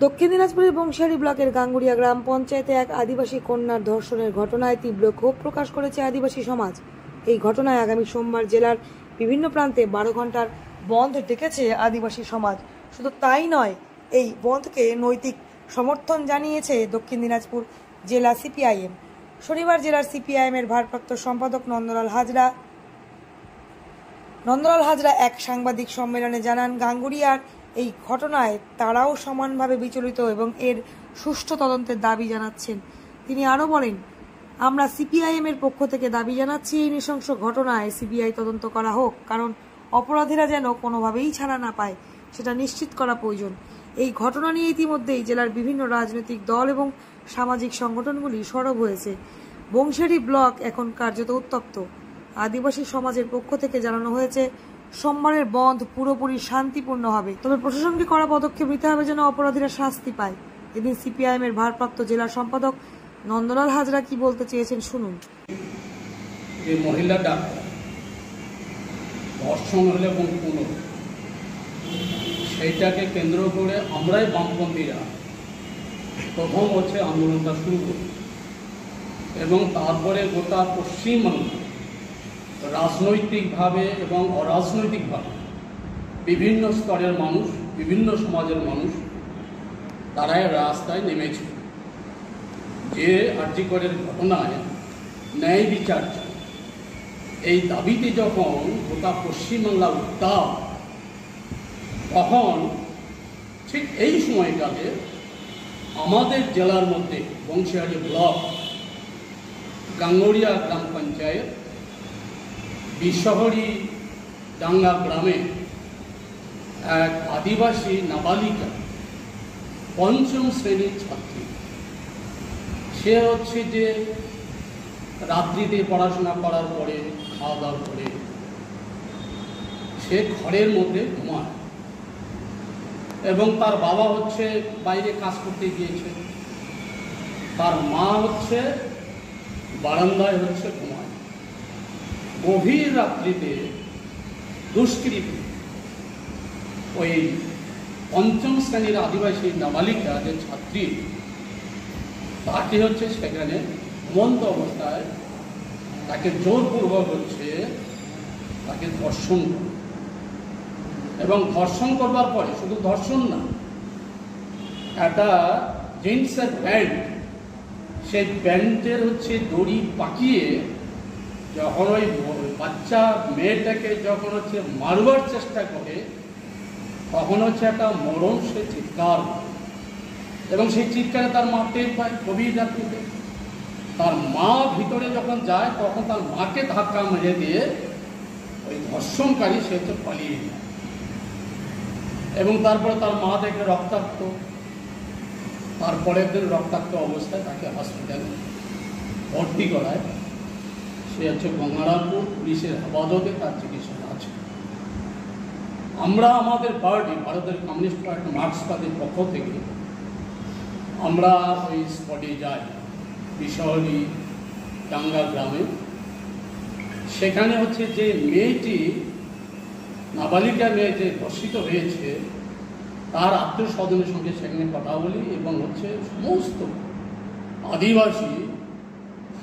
দক্ষিণ দিনাজপুরের বংশিয়ারি ব্লকের গাঙ্গুড়িয়া গ্রাম পঞ্চায়েতে এক আদিবাসী কন্যার ধর্ষণের ঘটনায় তীব্র ক্ষোভ প্রকাশ করেছে আদিবাসী সমাজ। এই ঘটনায় আগামী সোমবার জেলার বিভিন্ন প্রান্তে 12 ঘন্টার বন্ধ ডেকেছে আদিবাসী সমাজ। শুধু তাই নয়, এই বন্ধকে নৈতিক সমর্থন জানিয়েছে দক্ষিণ দিনাজপুর জেলা সিপিআইএম। শনিবার জেলার সিপিআইএমের ভারপ্রাপ্ত সম্পাদক নন্দলাল হাজরা এক সাংবাদিক সম্মেলনে জানান, গাঙ্গুড়িয়ার এই ঘটনায় তারাও সমানভাবে বিচলিত এবং এর সুষ্ঠু তদন্তের দাবি জানাচ্ছেন। তিনি আরও বলেন, আমরা সিপিআইএম এর পক্ষ থেকে দাবি জানাচ্ছি এই নৃশংস ঘটনায় সিবিআই তদন্ত করা হোক, কারণ অপরাধীরা যেন কোনোভাবেই ছাড়া না পায় সেটা নিশ্চিত করা প্রয়োজন। এই ঘটনা নিয়ে ইতিমধ্যেই জেলার বিভিন্ন রাজনৈতিক দল এবং সামাজিক সংগঠনগুলি সরব হয়েছে। বংশিয়ারি ব্লক এখন কার্যত উত্তপ্ত। আদিবাসী সমাজের পক্ষ থেকে জানানো হয়েছে, সোমবারের বন্ধ পুরোপুরি শান্তিপূর্ণ হবে, তবে প্রশাসনকে কড়া পদক্ষেপ নিতে হবে যেন অপরাধীরা শাস্তি পায়। এদিন সিপিআইএম এর ভারপ্রাপ্ত জেলা সম্পাদক নন্দলাল হাজরা কি বলতে চেয়েছেন শুনুন। যে মহিলা ডাক্তার ধর্ষণ হলে এবং কোনো সেইটাকে কেন্দ্র করে আমরাই বামপন্থীরা প্রথম হচ্ছে আন্দোলনটা শুরু করি এবং তারপরে গোটা পশ্চিমবঙ্গ রাজনৈতিকভাবে এবং অরাজনৈতিকভাবে বিভিন্ন স্তরের মানুষ, বিভিন্ন সমাজের মানুষ তারাই রাস্তায় নেমেছে। যে আর্যিকরের ঘটনায় ন্যায় বিচার চায়, এই দাবিতে যখন গোটা পশ্চিমবাংলা উত্তাপ, তখন ঠিক এই সময়কালে আমাদের জেলার মধ্যে বংশিয়ারি ব্লক গাঙ্গুড়িয়া গ্রাম পঞ্চায়েত বিশহরি ডাঙ্গা গ্রামে এক আদিবাসী নাবালিকা 5ম শ্রেণীর ছাত্রী, সে হচ্ছে যে রাত্রিতে পড়াশোনা করার পরে খাওয়া দাওয়ার পরে সে ঘরের মধ্যে ঘুমায় এবং তার বাবা হচ্ছে বাইরে কাজ করতে গিয়েছে, তার মা হচ্ছে বারান্দায় হচ্ছে ঘুমায়। গভীর রাত্রিতে দুষ্কৃতী ওই 5ম শ্রেণীর আদিবাসী নাবালিকা যে ছাত্রী, তাকে হচ্ছে সেখানে ঘুমন্ত অবস্থায় তাকে জোরপূর্বক হচ্ছে তাকে ধর্ষণ করে এবং ধর্ষণ করবার পরে শুধু ধর্ষণ না, একটা জিন্সের প্যান্ট, সেই প্যান্টের হচ্ছে দড়ি পাকিয়ে যখন ওই বাচ্চা মেয়েটাকে যখন হচ্ছে মারবার চেষ্টা করে, তখন হচ্ছে একটা মরণ সে চিৎকার এবং সেই চিৎকারে তার মা টের পায়। গভীর রাত্রিতে তার মা ভিতরে যখন যায়, তখন তার মাকে ধাক্কা মেরে দিয়ে ওই ধর্ষণকারী সে তো পালিয়ে যায় এবং তারপরে তার মা দেখে রক্তাক্ত, তারপরের দিন রক্তাক্ত অবস্থায় তাকে হসপিটালে ভর্তি করায়। সে হচ্ছে গঙ্গারামপুর পুলিশের হেফাজতে তার চিকিৎসা আছে। আমরা আমাদের পার্টি, ভারতের কমিউনিস্ট পার্টি মার্ক্সবাদীর পক্ষ থেকে আমরা ওই স্পটে যাই, বিশহরি ডাঙ্গা গ্রামে। সেখানে হচ্ছে যে মেয়েটি, নাবালিকা মেয়ে যে ধর্ষিত হয়েছে, তার আত্মীয় স্বজনের সঙ্গে সেখানে কথা বলি এবং হচ্ছে সমস্ত আদিবাসী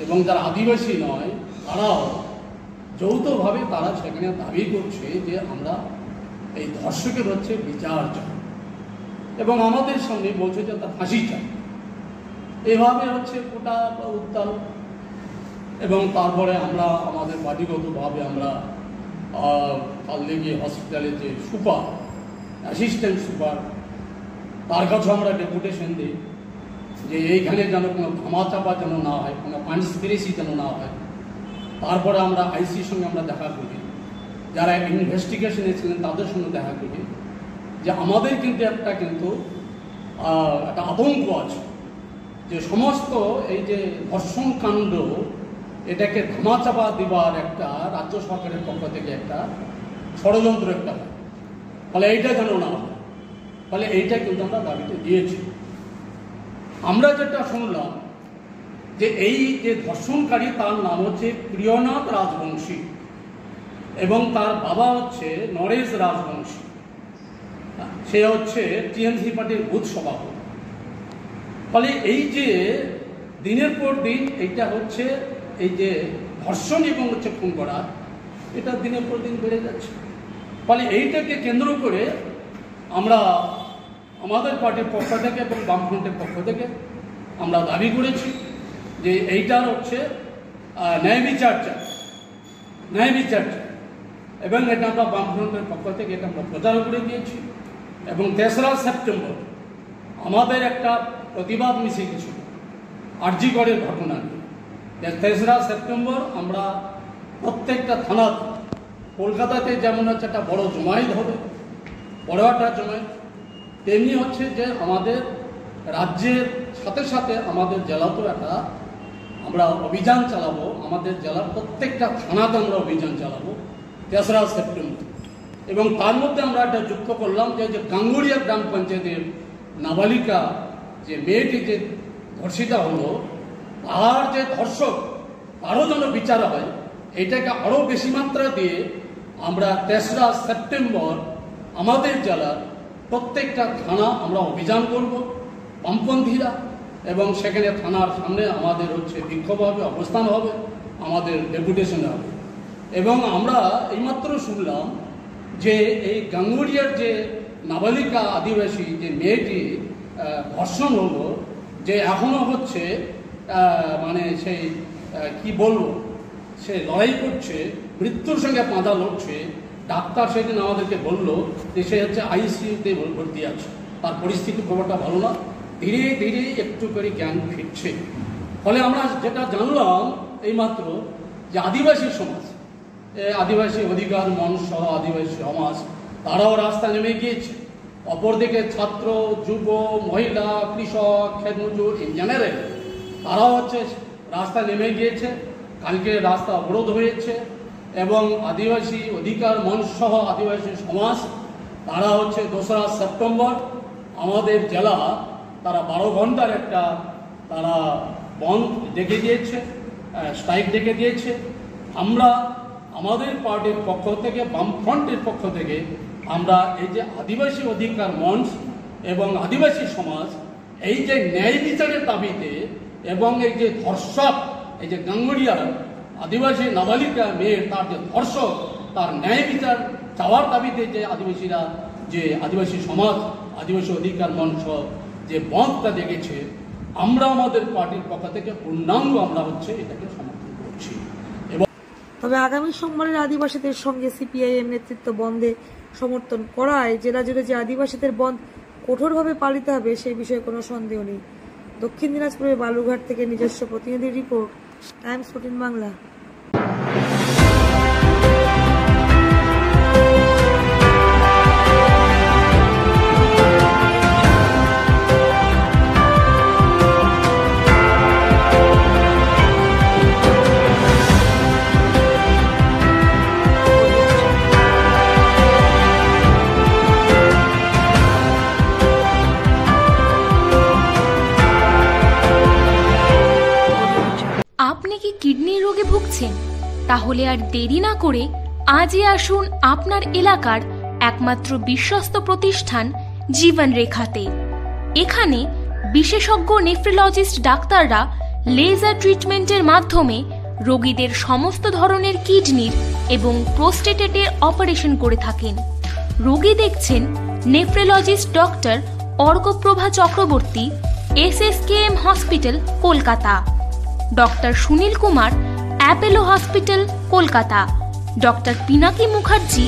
এবং যারা আদিবাসী নয় তারাও যৌথভাবে তারা সেখানে দাবি করছে যে আমরা এই ধর্ষকের হচ্ছে বিচার চাই এবং আমাদের সঙ্গে বলছে যে তার ফাঁসি চাই। এভাবে হচ্ছে গোটা উত্তাল এবং তারপরে আমরা আমাদের পার্টিগতভাবে আমরা কালদিঘি হসপিটালে যে সুপার, অ্যাসিস্ট্যান্ট সুপার, তার কাছে আমরা ডেপুটেশন দিই যে এইখানে যেন কোনো ধামাচাপা যেন না হয়, কোনো কনস্পিরেসি যেন না হয়। তারপরে আমরা আইসির সঙ্গে আমরা দেখা করি, যারা ইনভেস্টিগেশনে ছিলেন তাদের সঙ্গে দেখা করি যে আমাদের কিন্তু একটা আতঙ্ক আছে যে সমস্ত এই যে ধর্ষণ কাণ্ড, এটাকে ধামাচাপা দেওয়ার একটা রাজ্য সরকারের পক্ষ থেকে একটা ষড়যন্ত্র একটা হয়, ফলে এইটা যেন না হয়। ফলে এইটা কিন্তু আমরা দাবিতে দিয়েছি। আমরা যেটা শুনলাম যে এই যে ধর্ষণকারী, তার নাম হচ্ছে প্রিয়নাথ রাজবংশী এবং তার বাবা হচ্ছে নরেশ রাজবংশী। সে হচ্ছে টিএমসি পার্টির বুথ সভাপতি। ফলে এই যে দিনের পর দিন এইটা হচ্ছে, এই যে ধর্ষণ এবং হচ্ছে খুন করা, এটা দিনের পর দিন বেড়ে যাচ্ছে। ফলে এইটাকে কেন্দ্র করে আমরা আমাদের পার্টির পক্ষ থেকে এবং বামফ্রন্টের পক্ষ থেকে আমরা দাবি করেছি যে এইটার হচ্ছে ন্যায় বিচার চাই, ন্যায় বিচার চাই। এবং এটা আমরা বামফ্রন্টের পক্ষ থেকে এটা আমরা প্রচার করে দিয়েছি। এবং 3রা সেপ্টেম্বর আমাদের একটা প্রতিবাদ মিছিল ছিল আরজিকরের ঘটনা নিয়ে। 3রা সেপ্টেম্বর আমরা প্রত্যেকটা থানাতে, কলকাতাতে যেমন হচ্ছে একটা বড় জমায়েত হবে, বড় একটা জমায়েত, তেমনি হচ্ছে যে আমাদের রাজ্যের সাথে সাথে আমাদের জেলাতেও একটা আমরা অভিযান চালাবো। আমাদের জেলার প্রত্যেকটা থানাতে আমরা অভিযান চালাবো 3রা সেপ্টেম্বর। এবং তার মধ্যে আমরা একটা যুক্ত করলাম যে গাঙ্গুড়িয়া গ্রাম পঞ্চায়েতের নাবালিকা যে মেয়েটি যে ধর্ষিতা হলো, তার যে ধর্ষক, তারও যেন বিচার হয়, এটাকে আরও বেশি মাত্রা দিয়ে আমরা 3রা সেপ্টেম্বর আমাদের জেলার প্রত্যেকটা থানা আমরা অভিযান করব বামপন্থীরা। এবং সেখানে থানার সামনে আমাদের হচ্ছে বিক্ষোভ হবে, অবস্থান হবে, আমাদের ডেপুটেশন হবে। এবং আমরা এইমাত্র শুনলাম যে এই গাঙ্গুড়িয়ার যে নাবালিকা আদিবাসী যে মেয়েটি ধর্ষণ হলো, যে এখনও হচ্ছে মানে সেই কি বলবো, সে লড়াই করছে, মৃত্যুর সঙ্গে পাঁজা লড়ছে। ডাক্তার সেদিন আমাদেরকে বললো যে সে হচ্ছে আইসিইউতে ভর্তি আছে, তার পরিস্থিতি খবরটা ভালো না, ধীরে ধীরে একটু করে জ্ঞান ফিরছে। ফলে আমরা যেটা জানলাম এইমাত্র যে আদিবাসী সমাজ, আদিবাসী অধিকার মঞ্চ সহ আদিবাসী সমাজ, তারাও রাস্তা নেমে গিয়েছে। অপরদিকে ছাত্র, যুব, মহিলা, কৃষক, খেতমজুর, ইঞ্জিনিয়ার, তারাও হচ্ছে রাস্তা নেমে গিয়েছে। কালকে রাস্তা অবরোধ হয়েছে। এবং আদিবাসী অধিকার মঞ্চ সহ আদিবাসী সমাজ, তারা হচ্ছে 2রা সেপ্টেম্বর আমাদের জেলা, তারা 12 ঘন্টার একটা তারা বন্ধ ডেকে দিয়েছে, স্ট্রাইক ডেকে দিয়েছে। আমরা আমাদের পার্টির পক্ষ থেকে, বামফ্রন্টের পক্ষ থেকে আমরা এই যে আদিবাসী অধিকার মঞ্চ এবং আদিবাসী সমাজ, এই যে ন্যায় বিচারের দাবিতে এবং এই যে ধর্ষক, এই যে গাঙ্গুড়িয়ার আদিবাসী নাবালিকা মেয়ের তার যে ধর্ষক, তার ন্যায় বিচার চাওয়ার দাবিতে যে আদিবাসীরা, যে আদিবাসী সমাজ, আদিবাসী অধিকার মঞ্চ যে বন্ধটা দেখেছে, আমরা আমাদের পার্টির পক্ষ থেকে পূর্ণাঙ্গ আমরা হচ্ছে এটাকে সমর্থন করছি। তবে আগামী সোমবারের আদিবাসীদের সঙ্গে সিপিআইএম নেতৃত্ব বন্ধে সমর্থন করায় জেলা জুড়ে যে আদিবাসীদের বন্ধ কঠোরভাবে পালিত হবে সেই বিষয়ে কোনো সন্দেহ নেই। দক্ষিণ দিনাজপুরের বালুরঘাট থেকে নিজস্ব প্রতিনিধির রিপোর্ট, টাইমস 14 বাংলা। আপনি কি কিডনি রোগে ভুগছেন? তাহলে আর দেরি না করে আজই আসুন আপনার এলাকার একমাত্র বিশ্বস্ত প্রতিষ্ঠান জীবন রেখাতে। এখানে বিশেষজ্ঞ নেফ্রোলজিস্ট ডাক্তাররা লেজার ট্রিটমেন্টের মাধ্যমে রোগীদের সমস্ত ধরনের কিডনির এবং প্রোস্টেটের অপারেশন করে থাকেন। রোগী দেখছেন nephrologist doctor Arkaprava Chakraborty, SSKM hospital, Kolkata. Doctor Sunil Kumar, Apollo hospital, Kolkata. Doctor Pinaki Mukherjee,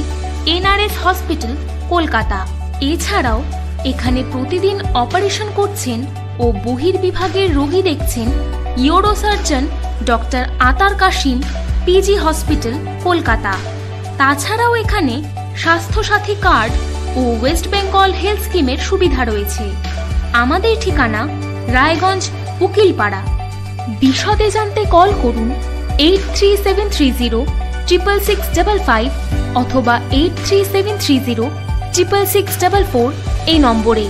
NRS hospital, Kolkata. এছাড়াও এখানে প্রতিদিন অপারেশন করছেন ও বহির্বিভাগের রোগী দেখছেন ইউরোসার্জন ডক্টর আতার কাশিম, PG হসপিটাল, কলকাতা। তাছাড়াও এখানে স্বাস্থ্যসাথী কার্ড ও ওয়েস্ট বেঙ্গল হেলথ স্কিমের সুবিধা রয়েছে। আমাদের ঠিকানা রায়গঞ্জ, উকিলপাড়া। বিশদে জানতে কল করুন 8373066655 অথবা 8373066644 এই নম্বরে।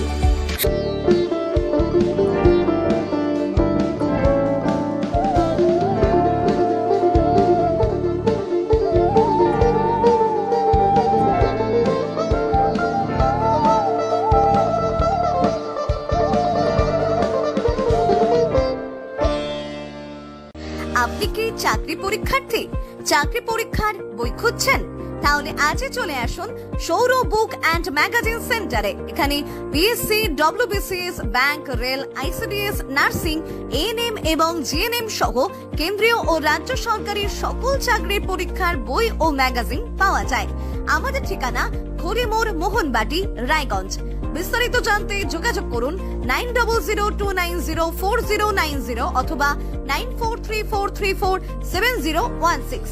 আপনি কি চাকরি পরীক্ষার্থী? চাকরি পরীক্ষার বই খুঁজছেন? তাহলে আজই চলে আসুন সৌর বুক অ্যান্ড ম্যাগাজিন সেন্টারে। এখানে BSc, WBCS, bank, rail, ICDS, nursing, ANM এবং জিএনএম সহ কেন্দ্রীয় ও রাজ্য সরকারের সকল চাকরির পরীক্ষার বই ও ম্যাগাজিন পাওয়া যায়। আমাদের ঠিকানা খড়িমোড়, মোহনবাটি, রায়গঞ্জ। বিস্তারিত জানতে যোগাযোগ করুন 9002904090 অথবা 9434347016।